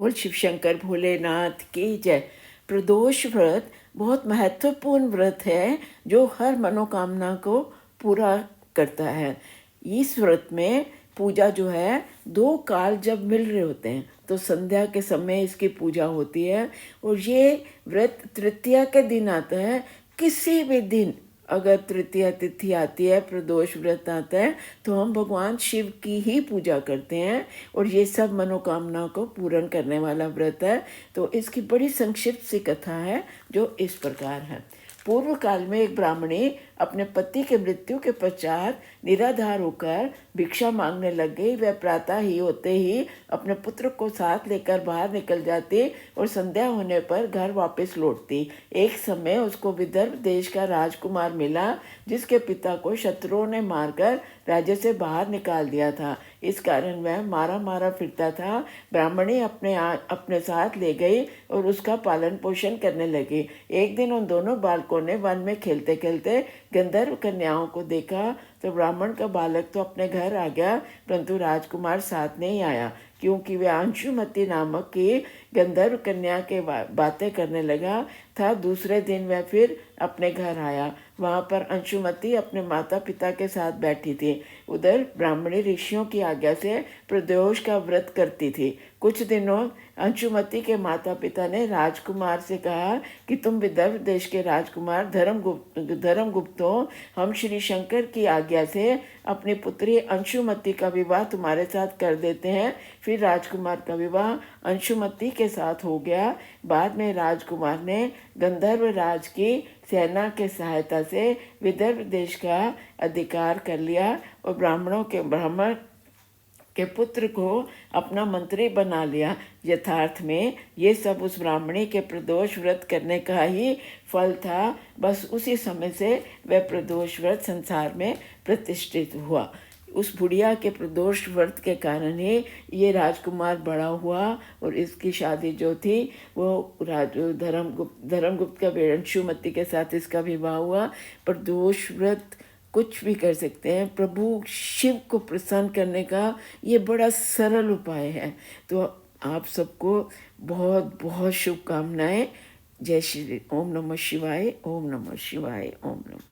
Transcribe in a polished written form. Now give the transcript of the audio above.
बोल शिव शंकर भोलेनाथ की जय। प्रदोष व्रत बहुत महत्वपूर्ण व्रत है जो हर मनोकामना को पूरा करता है। इस व्रत में पूजा जो है दो काल जब मिल रहे होते हैं तो संध्या के समय इसकी पूजा होती है। और ये व्रत तृतीया के दिन आता है। किसी भी दिन अगर तृतीया तिथि आती है, प्रदोष व्रत आता है, तो हम भगवान शिव की ही पूजा करते हैं और ये सब मनोकामना को पूर्ण करने वाला व्रत है। तो इसकी बड़ी संक्षिप्त सी कथा है जो इस प्रकार है। पूर्व काल में एक ब्राह्मणी अपने पति के मृत्यु के पश्चात निराधार होकर भिक्षा मांगने लग गई। वह प्रातः ही होते ही अपने पुत्र को साथ लेकर बाहर निकल जाती और संध्या होने पर घर वापस लौटती। एक समय उसको विदर्भ देश का राजकुमार मिला जिसके पिता को शत्रुओं ने मारकर राज्य से बाहर निकाल दिया था। इस कारण वह मारा मारा फिरता था। ब्राह्मणी अपने साथ ले गई और उसका पालन पोषण करने लगी। एक दिन उन दोनों बालकों ने वन में खेलते खेलते गंधर्व कन्याओं को देखा तो ब्राह्मण का बालक तो अपने घर आ गया, परंतु राजकुमार साथ नहीं आया क्योंकि वह अंशुमती नामक की गंधर्व कन्या के बातें करने लगा था। दूसरे दिन वह फिर अपने घर आया। वहाँ पर अंशुमती अपने माता पिता के साथ बैठी थी। उधर ब्राह्मणी ऋषियों की आज्ञा से प्रदोष का व्रत करती थी। कुछ दिनों अंशुमती के माता पिता ने राजकुमार से कहा कि तुम विदर्भ देश के राजकुमार धर्मगुप्त हो। हम श्री शंकर की आज्ञा से अपनी पुत्री अंशुमती का विवाह तुम्हारे साथ कर देते हैं। फिर राजकुमार का विवाह अंशुमती के साथ हो गया। बाद में राजकुमार ने गंधर्व राज की सेना के सहायता से विदर्भ देश का अधिकार कर लिया और ब्राह्मण के पुत्र को अपना मंत्री बना लिया। यथार्थ में ये सब उस ब्राह्मणी के प्रदोष व्रत करने का ही फल था। बस उसी समय से वह प्रदोष व्रत संसार में प्रतिष्ठित हुआ। उस बुढ़िया के प्रदोष व्रत के कारण ही ये राजकुमार बड़ा हुआ और इसकी शादी जो थी वो धर्मगुप्त का अंशुमती के साथ इसका विवाह हुआ। प्रदोष व्रत कुछ भी कर सकते हैं। प्रभु शिव को प्रसन्न करने का ये बड़ा सरल उपाय है। तो आप सबको बहुत बहुत शुभकामनाएं। जय श्री ओम नमः शिवाय, ओम नमः शिवाय, ओम नमः।